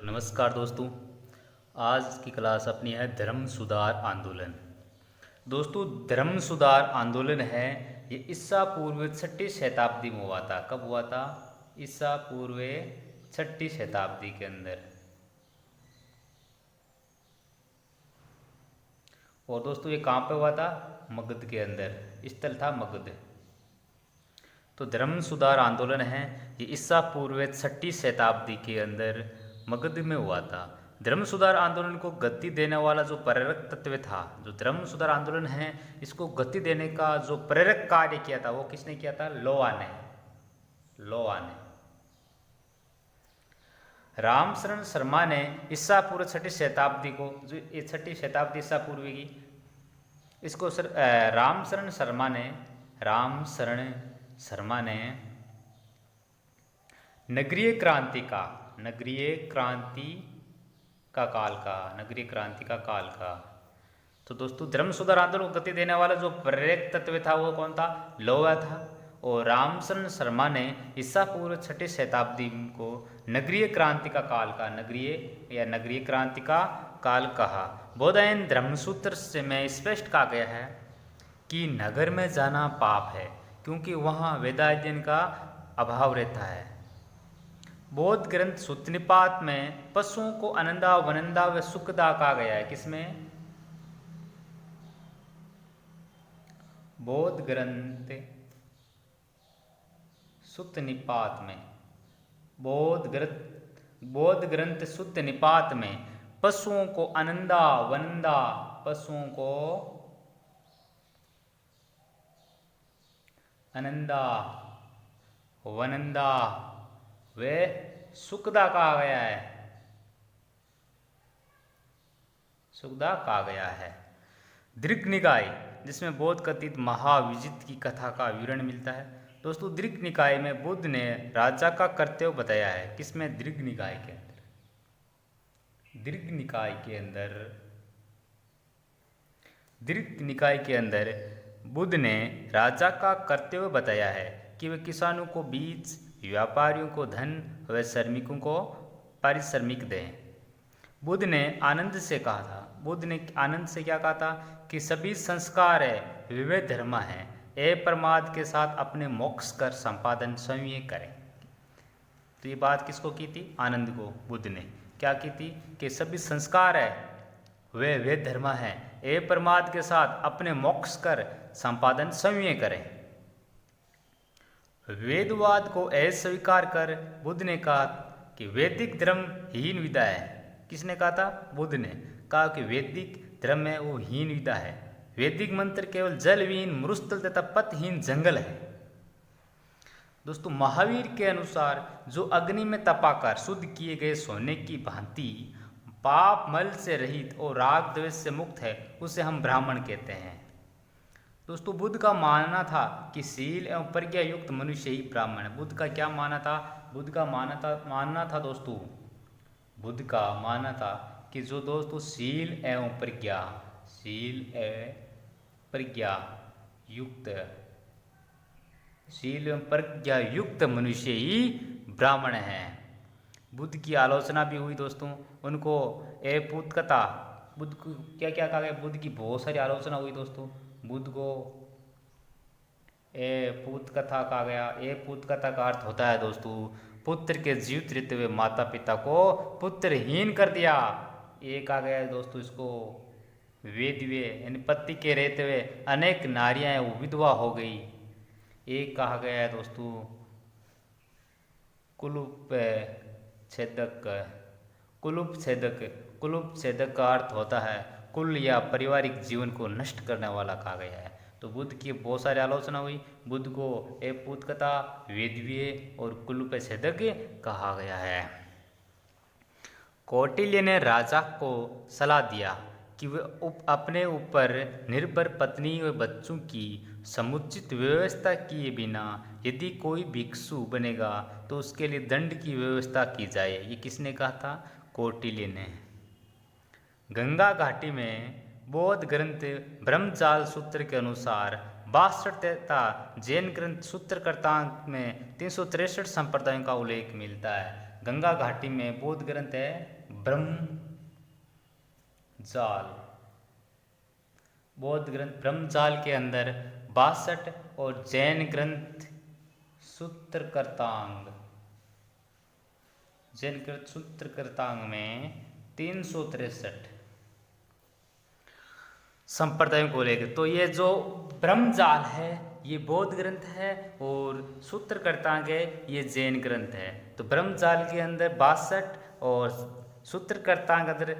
नमस्कार दोस्तों। आज की क्लास अपनी है धर्म सुधार आंदोलन। दोस्तों, धर्म सुधार आंदोलन है ये ईसा पूर्व 6वीं शताब्दी में हुआ था। कब हुआ था? ईसा पूर्व 6वीं शताब्दी के अंदर। और दोस्तों ये कहाँ पे हुआ था? मगध के अंदर। स्थल था मगध। तो धर्म सुधार आंदोलन है ये ईसा पूर्व 6वीं शताब्दी के अंदर मगध में हुआ था। धर्म सुधार आंदोलन को गति देने वाला जो प्रेरक तत्व था, जो धर्म सुधार आंदोलन है इसको गति देने का जो प्रेरक कार्य किया था वो किसने किया था? लोआ ने। रामशरण शर्मा ने ईसा पूर्व 6वीं शताब्दी को, जो ये 6वीं शताब्दी ईसा पूर्व की, इसको रामशरण शर्मा ने नगरीय क्रांति का काल का। तो दोस्तों धर्म सुधार आंदोलन को गति देने वाला जो प्रेरक तत्व था वो कौन था? लोहा था। और रामशरण शर्मा ने ईसा पूर्व 6वीं शताब्दी को नगरीय क्रांति का काल कहा। बोधायन धर्मसूत्र से में स्पष्ट कहा गया है कि नगर में जाना पाप है, क्योंकि वहाँ वेदाध्ययन का अभाव रहता है। बौद्ध ग्रंथ सूत्र निपात में पशुओं को आनंदा, वनंदा व सुखदा कहा गया है। किसमें? बौद्ध ग्रंथ सूत्र निपात में। बौद्ध ग्रंथ सूत्र निपात में पशुओं को आनंदा, वनंदा, पशुओं को आनंदा, वनंदा वे सुखदा कहा गया है। दीर्घ निकाय, जिसमें बौद्ध कथित महाविजित की कथा का विवरण मिलता है। दोस्तों दीर्घ निकाय में बुद्ध ने राजा का कर्तव्य बताया है। किसमें? दीर्घ निकाय के अंदर। दीर्घ निकाय के अंदर बुद्ध ने राजा का कर्तव्य बताया है कि वे किसानों को बीज, व्यापारियों को धन व श्रमिकों को पारिश्रमिक दें। बुद्ध ने आनंद से क्या कहा था? कि सभी संस्कार विविध धर्म हैं, प्रमाद के साथ अपने मोक्ष कर संपादन स्वयं करें। तो ये बात किसको की थी? आनंद को। बुद्ध ने क्या की थी? कि सभी संस्कार वे वेद धर्म हैं, प्रमाद के साथ अपने मोक्ष कर संपादन स्वयं करें। वेदवाद को अस्वीकार कर बुद्ध ने कहा कि वैदिक धर्म हीन विधा है। किसने कहा था? बुद्ध ने कहा कि वैदिक धर्म है वो हीन विधा है। वैदिक मंत्र केवल जलविहीन मरुस्थल तथा पथहीन जंगल है। दोस्तों महावीर के अनुसार जो अग्नि में तपाकर शुद्ध किए गए सोने की भांति पाप मल से रहित और राग द्वेष से मुक्त है, उसे हम ब्राह्मण कहते हैं। दोस्तों बुद्ध का मानना था कि शील एवं प्रज्ञा युक्त मनुष्य ही ब्राह्मण है। बुद्ध का क्या मानना था? बुद्ध का मानना था दोस्तों, बुद्ध का मानना था कि जो दोस्तों शील एवं प्रज्ञा युक्त मनुष्य ही ब्राह्मण है। बुद्ध की आलोचना भी हुई दोस्तों। उनको पूत कथा, बुद्ध को क्या क्या कहा गया? बुद्ध की बहुत सारी आलोचना हुई दोस्तों। बुद्ध को पूत कथा कहा गया। पूत कथा का अर्थ होता है दोस्तों पुत्र के जीवित रहते हुए माता पिता को पुत्रहीन कर दिया। ये कहा गया है दोस्तों इसको वेदवे, यानी पति के रहते हुए अनेक नारियां विधवा हो गई। एक कहा गया है दोस्तों कुलूप छेदक का अर्थ होता है कुल या पारिवारिक जीवन को नष्ट करने वाला कहा गया है। तो बुद्ध की बहुत सारी आलोचना हुई। बुद्ध को पूत कथा, वेदवीय और कुलूप छेदक कहा गया है। कौटिल्य ने राजा को सलाह दिया कि वे अपने ऊपर निर्भर पत्नी और बच्चों की समुचित व्यवस्था किए बिना यदि कोई भिक्षु बनेगा तो उसके लिए दंड की व्यवस्था की जाए। ये किसने कहा था? कौटिल्य ने। गंगा घाटी में बौद्ध ग्रंथ ब्रह्मजाल सूत्र के अनुसार 62 तथा जैन ग्रंथ सूत्रकर्तांक में 363 संप्रदायों का उल्लेख मिलता है। गंगा घाटी में बौद्ध ग्रंथ है ब्रह्मजाल। बौद्ध ग्रंथ ब्रह्मजाल के अंदर 62 और जैन ग्रंथ सूत्रकृतांग, जैन ग्रंथ सूत्रकृतांग में 363 संप्रदायों को लेकर। तो ये जो ब्रह्मजाल है ये बौद्ध ग्रंथ है और सूत्रकृतांग है ये जैन ग्रंथ है। तो ब्रह्मजाल के अंदर 62 और सूत्रकृतांग अंदर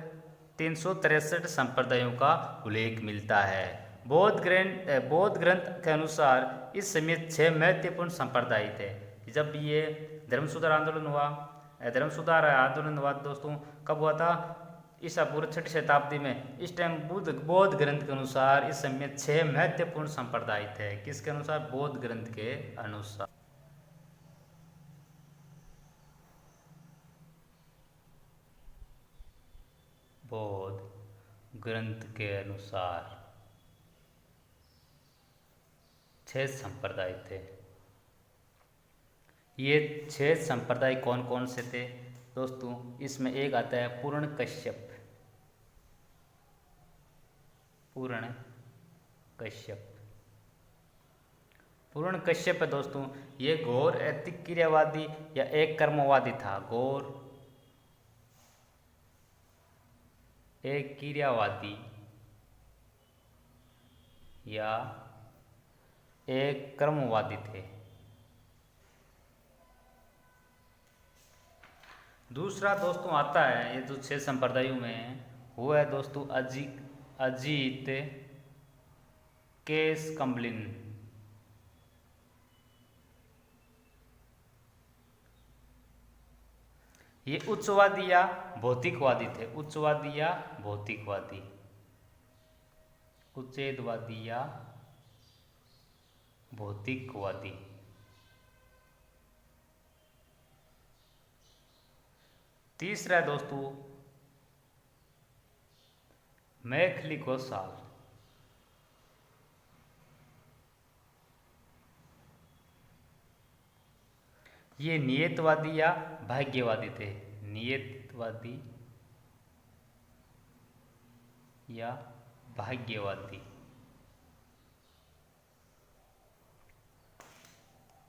363 संप्रदायों का उल्लेख मिलता है। बौद्ध ग्रंथ के अनुसार इस समय 6 महत्वपूर्ण संप्रदाय थे। जब ये धर्म सुधार आंदोलन हुआ दोस्तों, कब हुआ था? ईसा पूर्व 6वीं शताब्दी में। इस टाइम बौद्ध ग्रंथ के अनुसार इस समय 6 महत्वपूर्ण संप्रदाय थे। किसके अनुसार? बौद्ध ग्रंथ के अनुसार। बौद्ध ग्रंथ के अनुसार 6 संप्रदाय थे। ये 6 संप्रदाय कौन कौन से थे दोस्तों? इसमें एक आता है पूर्ण कश्यप। पूर्ण कश्यप है दोस्तों। ये गौर ऐतिक क्रियावादी या एक कर्मवादी था। गौर एक क्रियावादी या एक कर्मवादी थे। दूसरा दोस्तों आता है, ये जो 6 संप्रदायों में वो है दोस्तों अजीत केस कम्बलिन। ये उच्चवादी या भौतिकवादी थे। उच्चवादी या भौतिकवादी, उच्चेदवादी या भौतिकवादी। तीसरा है दोस्तों मैखली गोसाल। ये नियतवादी या भाग्यवादी थे। नियतवादी या भाग्यवादी।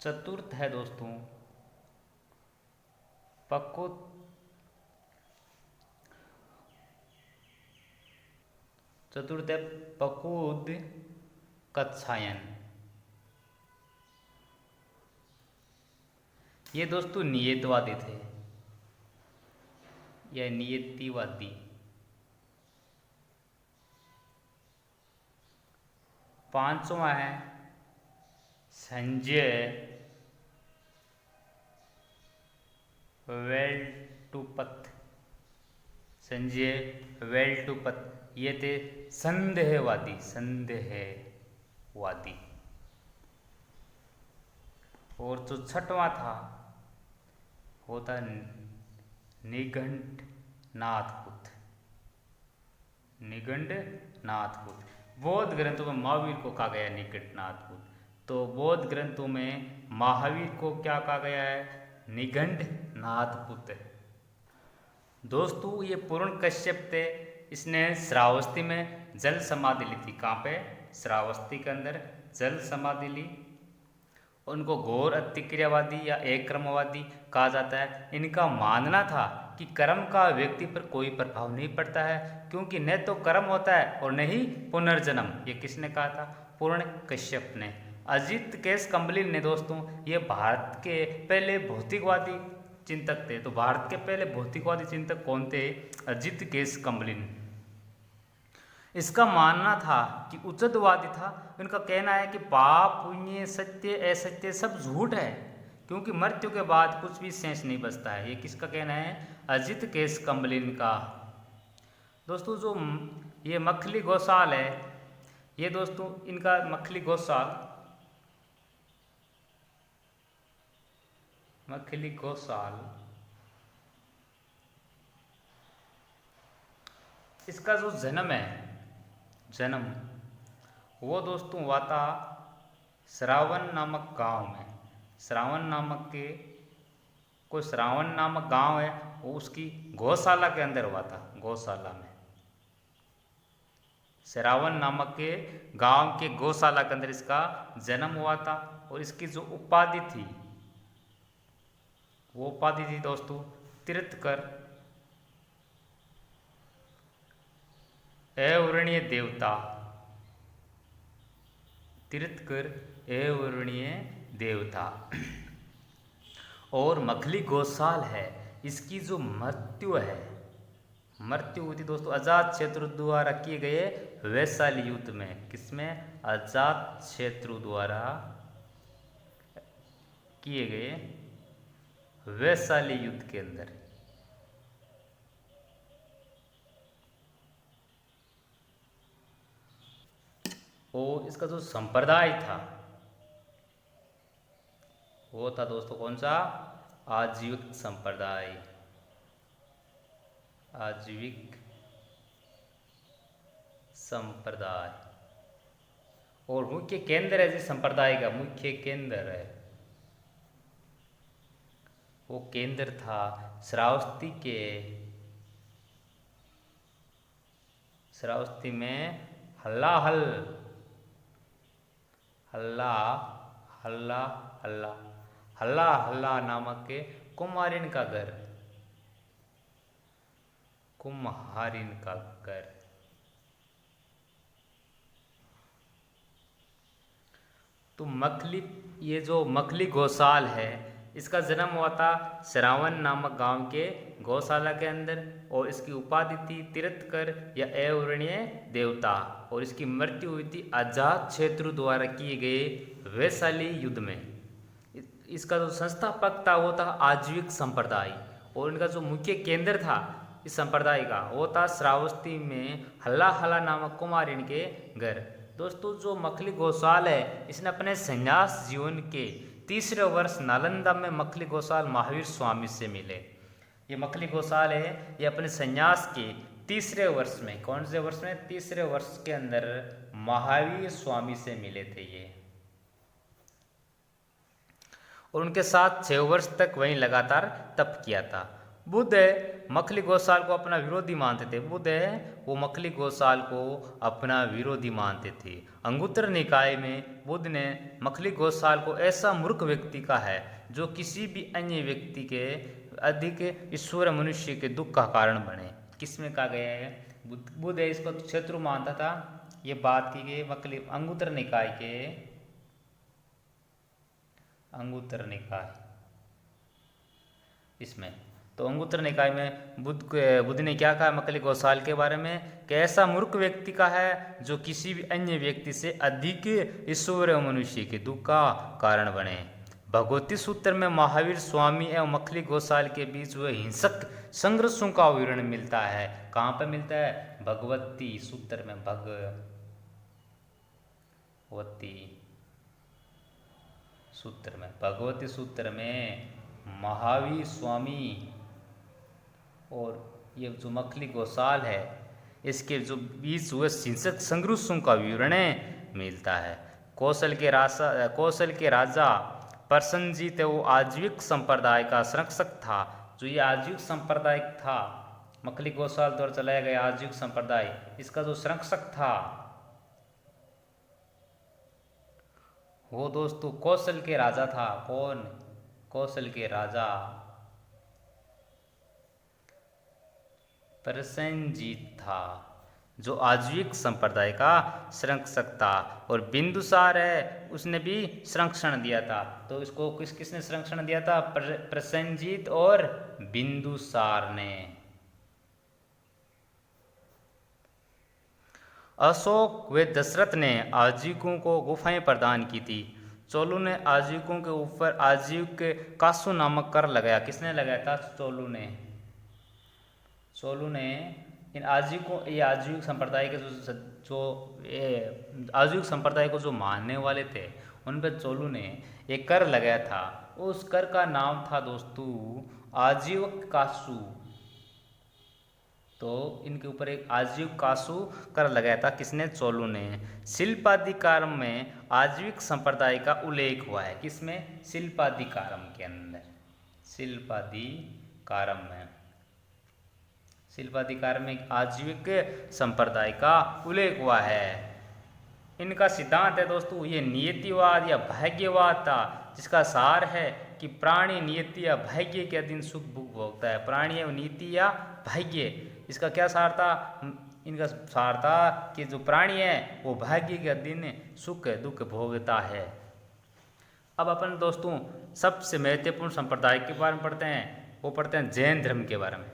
चतुर्थ है दोस्तों पकुद कत्सायन। ये दोस्तों नियतवादी थे या नियतिवादी। पांचवा है संजय वेल्टुपत। संजय वेल्टुपत ये थे संदेहवादी। और जो छठवां था वो था निगंडनाथपुत। बौद्ध ग्रंथों में महावीर को कहा गया है निगंडनाथपुत। तो बौद्ध ग्रंथों में महावीर को क्या कहा गया है? निगंडनाथपुत। दोस्तों ये पूर्ण कश्यप थे। इसने श्रावस्ती में जल समाधि ली थी। कहाँ पे? श्रावस्ती के अंदर जल समाधि ली। उनको घोर अतिक्रियावादी या एक कर्मवादी कहा जाता है। इनका मानना था कि कर्म का व्यक्ति पर कोई प्रभाव नहीं पड़ता है, क्योंकि न तो कर्म होता है और न ही पुनर्जन्म। ये किसने कहा था? पूर्ण कश्यप ने। अजीत केस कम्बलिन ने दोस्तों ये भारत के पहले भौतिकवादी चिंतक थे। तो भारत के पहले भौतिकवादी चिंतक कौन थे? अजीत केस कम्बलिन। इसका मानना था कि उच्चवादी था। इनका कहना है कि पाप पुण्य सत्य असत्य सब झूठ है, क्योंकि मृत्यु के बाद कुछ भी शेष नहीं बचता है। ये किसका कहना है? अजीत केस कम्बलिन का। दोस्तों जो ये मखली गोसाल है, ये दोस्तों इनका मखली गोसाल इसका जो जन्म वो दोस्तों हुआ था श्रावण नामक गांव में। श्रावण नामक के कोई श्रावण नामक गांव है, वो उसकी गौशाला के अंदर हुआ था, गौशाला में। श्रावण नामक के गांव के गौशाला के अंदर इसका जन्म हुआ था। और इसकी जो उपाधि थी, वो उपाधि थी दोस्तों तीर्थकर, अवर्णीय देवता। तीर्थकर अवर्णीय देवता। और मखली गौशाल है, इसकी जो मृत्यु है, मृत्यु हुई थी दोस्तों अजात शत्रु द्वारा किए गए वैशाली युद्ध में। किसमें? अजात शत्रु द्वारा किए गए वैशाली युद्ध के अंदर। और इसका जो संप्रदाय था वो था दोस्तों कौन सा? आजीविक संप्रदाय। आजीविक संप्रदाय। और मुख्य केंद्र है जिस संप्रदाय का, मुख्य केंद्र है, वो केंद्र था श्रावस्ती में हल्लाहल हल्ला नामक के कुम्हारिन का घर। कुम्हारिन का घर। तो मखली, ये जो मखली गौशाल है, इसका जन्म हुआ था श्रावण नामक गांव के गौशाला के अंदर। और इसकी उपाधि थी तीर्थकर या अवर्णीय देवता। और इसकी मृत्यु हुई थी अजात शत्रु द्वारा किए गए वैशाली युद्ध में। इसका जो संस्थापक था वो था आजीविक संप्रदाय। और इनका जो मुख्य केंद्र था इस संप्रदाय का, वो था श्रावस्ती में हल्ला नामक कुमारिन के घर। दोस्तों जो मखली गौशाल है, इसने अपने संन्यास जीवन के तीसरे वर्ष नालंदा में मखली गौशाल महावीर स्वामी से मिले। ये मखली गौशाल है, ये अपने संन्यास के तीसरे वर्ष में, कौन से वर्ष में? तीसरे वर्ष के अंदर महावीर स्वामी से मिले थे ये। और उनके साथ 6 वर्ष तक वहीं लगातार तप किया था। बुद्ध मखली गौशाल को अपना विरोधी मानते थे। बुद्ध वो मखली गौशाल को अपना विरोधी मानते थे। अंगुत्तर निकाय में बुद्ध ने मखली गौशाल को ऐसा मूर्ख व्यक्ति का है जो किसी भी अन्य व्यक्ति के अधिक ईश्वर मनुष्य के दुख का कारण बने। किसमें कहा गया है? बुद्ध इसको शत्रु मानता था। ये बात की गई मखली अंगुत्तर निकाय के, अंगुत्तर निकाय इसमें। तो अंगुत्तर निकाय में बुद्ध ने क्या कहा मखली गौशाल के बारे में? कि ऐसा मूर्ख व्यक्ति का है जो किसी भी अन्य व्यक्ति से अधिक ईश्वर एवं मनुष्य के दुख का कारण बने। भगवती सूत्र में महावीर स्वामी एवं मखली गौशाल के बीच वह हिंसक संघर्षों का विवरण मिलता है। कहाँ पर मिलता है? भगवती सूत्र में। भगवती सूत्र में महावीर स्वामी और ये जो मखली गौशाल है, इसके जो बीच हुए हिंसक संघर्षों का विवरण मिलता है। कौशल के राजा प्रसन्नजीत वो आजीविक संप्रदाय का संरक्षक था। जो ये आजीविक संप्रदाय था, मखली गौशाल द्वारा चलाया गया आजीविक संप्रदाय, इसका जो संरक्षक था वो दोस्तों कौशल के राजा था। कौन? कौशल के राजा प्रसेनजीत था, जो आजीविक संप्रदाय का संरक्षक था। और बिंदुसार है, उसने भी संरक्षण दिया था। तो इसको किसने संरक्षण दिया था? प्रसेनजीत और बिंदुसार ने। अशोक व दशरथ ने आजीविकों को गुफाएं प्रदान की थी। चोलू ने आजीविकों के ऊपर आजीविक कासु नामक कर लगाया। किसने लगाया था? चोलू ने इन आजीविकों, ये आजीविक संप्रदाय के जो आजीविक संप्रदाय को जो मानने वाले थे, उन पर चोलू ने एक कर लगाया था। उस कर का नाम था दोस्तों आजीविक कासु। तो इनके ऊपर एक आजीविक कासु कर लगाया था। किसने? चोलू ने। शिल्पाधिकारम में आजीविक संप्रदाय का उल्लेख हुआ है। किसमें? शिल्पाधिकारम के अंदर। शिल्पाधिकारम में। शिल्पाधिकार में आजीविक संप्रदाय का उल्लेख हुआ है। इनका सिद्धांत है दोस्तों ये नियतिवाद या भाग्यवाद था, जिसका सार है कि प्राणी नियति या भाग्य के अधीन सुख भोग भोगता है। प्राणी एवं नीति या भाग्य, इसका क्या सार था? इनका सार था कि जो प्राणी है वो भाग्य के अधीन सुख दुख भोगता है। अब अपन दोस्तों सबसे महत्वपूर्ण संप्रदाय के बारे में पढ़ते हैं, वो पढ़ते हैं जैन धर्म के बारे में।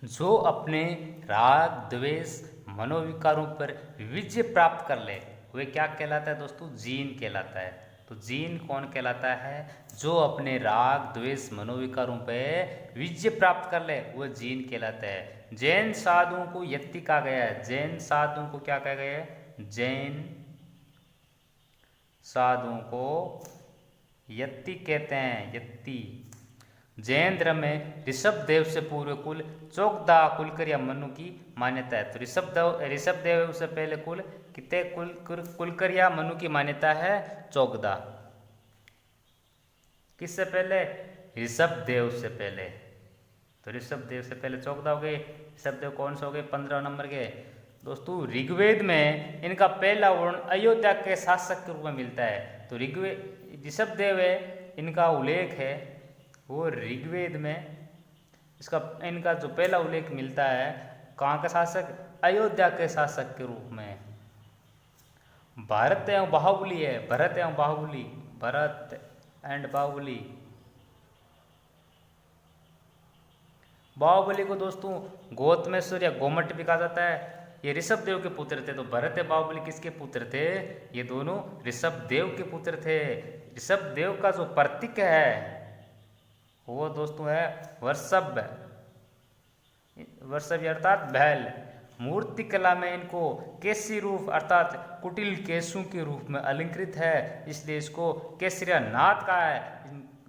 जो अपने राग द्वेष मनोविकारों पर विजय प्राप्त कर ले वे क्या कहलाता है दोस्तों? जीन कहलाता है। तो जीन कौन कहलाता है? जो अपने राग द्वेष मनोविकारों पर विजय प्राप्त कर ले वह जीन कहलाता है। जैन साधुओं को यति कहा गया है। जैन साधुओं को क्या कहा गया है? जैन साधुओं को यति कहते हैं, यति। जैन धर्म में ऋषभ देव से पूर्व कुल चौगदा कुलकर या मनु की मान्यता है। तो ऋषभ देव से पहले कुल कितने कुलकर या मनु की मान्यता है? चौगदा। किससे पहले? ऋषभ देव से पहले। तो ऋषभ देव से पहले चौगदा हो गए। ऋषभ देव कौन से हो गए? 15 नंबर के। दोस्तों ऋग्वेद में इनका पहला वर्ण अयोध्या के शासक के रूप में मिलता है। तो ऋग्वेद ऋषभ देव है, इनका उल्लेख है वो ऋग्वेद में। इनका जो पहला उल्लेख मिलता है कहाँ का शासक? अयोध्या के शासक के रूप में। भारत एवं बाहुबली है, भरत एवं बाहुबली, भरत एंड बाहुबली। बाहुबली को दोस्तों गौतमेश्वर या गोमट भी कहा जाता है। ये ऋषभ देव के पुत्र थे। तो भरत एवं बाहुबली किसके पुत्र थे? ये दोनों ऋषभ देव के पुत्र थे। ऋषभ देव का जो प्रतीक है वो दोस्तों है वर्षभ। वर्षभ अर्थात बैल। मूर्ति कला में इनको केसरी रूप अर्थात कुटिल केशों के रूप में अलंकृत है, इसलिए इसको केसरिया नाथ कहा है।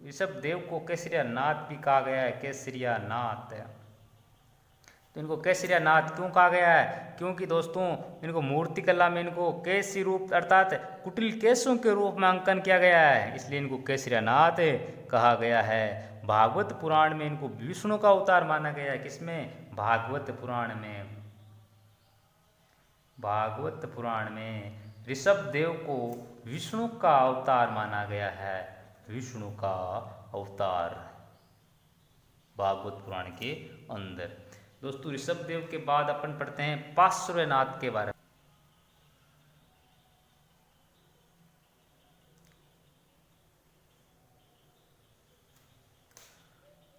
ऋषभ देव को केसरिया नाथ भी कहा गया है, केसरिया नाथ। तो इनको केसरिया नाथ क्यों कहा गया है? क्योंकि दोस्तों इनको मूर्ति कला में इनको केसरी रूप अर्थात कुटिल केशों के रूप में अंकन किया गया है, इसलिए इनको केसरिया नाथ कहा गया है। भागवत पुराण में इनको विष्णु का अवतार माना गया है। किसमें? भागवत पुराण में। भागवत पुराण में ऋषभ देव को विष्णु का अवतार माना गया है। विष्णु का अवतार भागवत पुराण के अंदर। दोस्तों ऋषभ देव के बाद अपन पढ़ते हैं पार्श्वनाथ के बारे में।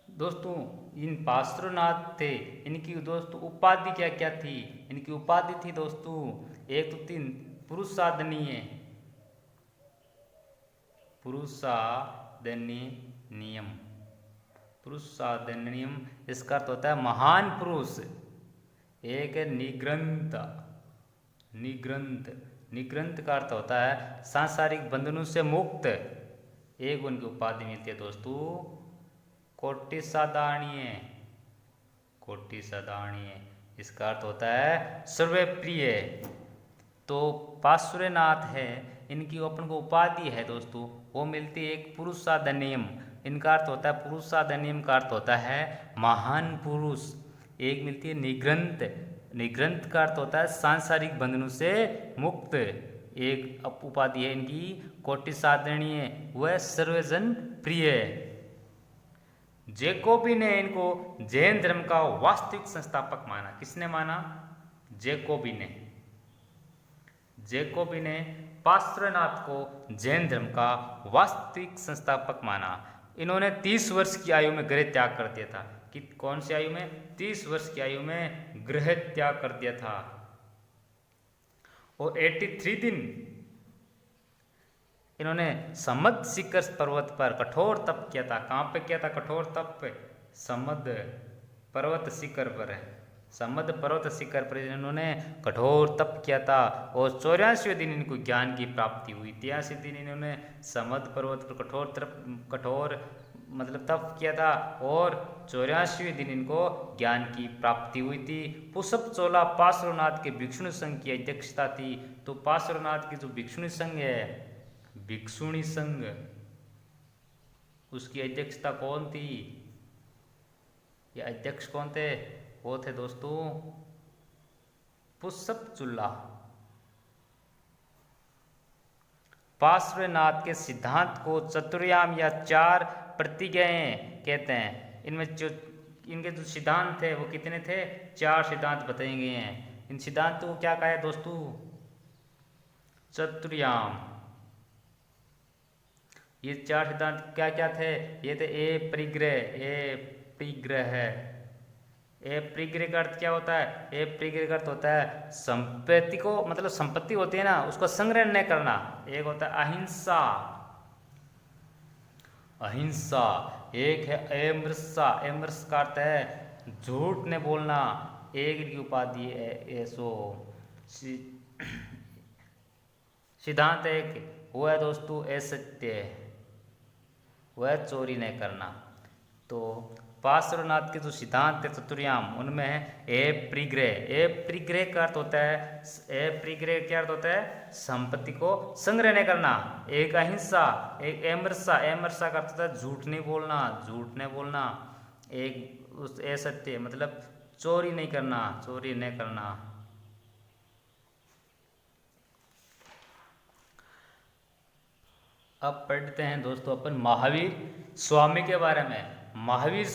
दोस्तों इन पार्श्वनाथ थे, इनकी दोस्तों उपाधि क्या क्या थी? इनकी उपाधि थी दोस्तों एक तो तीन पुरुषादनीय, पुरुषादनीयम, पुरुषादनीयम इसका अर्थ होता है महान पुरुष। एक है निग्रंथ, निग्रंथ, निग्रंथ का अर्थ होता है सांसारिक बंधनों से मुक्त। एक उनकी उपाधि मिलती है दोस्तों कोटि साधारणीय, कोटि साधारणीय, इसका अर्थ होता है सर्वप्रिय। तो पार्श्वनाथ है, इनकी अपन को उपाधि है दोस्तों वो मिलती है एक पुरुषादनीयम। इनका अर्थ होता है पुरुषादनीयम का अर्थ होता है महान पुरुष। एक मिलती है निग्रंथ, निग्रंथ का अर्थ होता है सांसारिक बंधनों से मुक्त। एक उपाधि है इनकी कोटि साधारणीय, वह सर्वजन प्रिय। जैकोबी ने इनको जैन धर्म का वास्तविक संस्थापक माना। किसने माना? जैकोबी ने। जैकोबी ने पार्श्वनाथ को जैन धर्म का वास्तविक संस्थापक माना। इन्होंने 30 वर्ष की आयु में गृह त्याग कर दिया था। कि कौन सी आयु में? 30 वर्ष की आयु में गृह त्याग कर दिया था। और 83 दिन इन्होंने समद शिखर पर्वत पर कठोर तप किया था। कहाँ पे किया था कठोर तप? समद पर्वत शिखर पर है। समद पर्वत शिखर पर इन्होंने कठोर तप किया था और 84वें दिन इनको ज्ञान की प्राप्ति हुई। 83 दिन इन्होंने समद पर्वत पर कठोर मतलब तप किया था और 84वें दिन इनको ज्ञान की प्राप्ति हुई थी। पुष्प चोला पार्श्वनाथ के भिक्षुणी संघ की अध्यक्षता थी। तो पार्श्वनाथ की जो भिक्षुणी संघ है, भिक्षुणी संघ, उसकी अध्यक्षता कौन थी? ये अध्यक्ष कौन थे? वो थे दोस्तों पुष्पचुल्ला। पार्श्वनाथ के सिद्धांत को चतुर्याम या चार प्रतिज्ञाएं कहते हैं। इनमें जो इनके जो सिद्धांत थे वो कितने थे? चार सिद्धांत बताए गए हैं। इन सिद्धांतों को क्या कहा है दोस्तों? चतुर्याम। ये चार सिद्धांत क्या क्या थे? ये थे ए परिग्रह है। ए परिग्रह का अर्थ क्या होता है? ए परिग्रह का अर्थ होता है संपत्ति को, मतलब संपत्ति होती है ना, उसको संग्रह नहीं करना। एक होता है अहिंसा, अहिंसा। एक है अमृतसा, अमृत का अर्थ है झूठ ने बोलना। एक की उपाधि है ऐसो। सिद्धांत एक वो है दोस्तों असत्य, वह चोरी नहीं करना। तो पार्श्वनाथ के जो सिद्धांत है चतुर्याम, उनमें है ए परिग्रह। ए परिग्रह का अर्थ होता है, ए परिग्रह क्या अर्थ होता है? संपत्ति को संग्रह नहीं करना। एक अहिंसा, एक अमृतसा, अमृतसा का अर्थ होता है झूठ नहीं बोलना, झूठ नहीं बोलना। एक उस असत्य मतलब चोरी नहीं करना, चोरी नहीं करना। अब पढ़ते हैं दोस्तों अपन महावीर स्वामी के बारे में। महावीर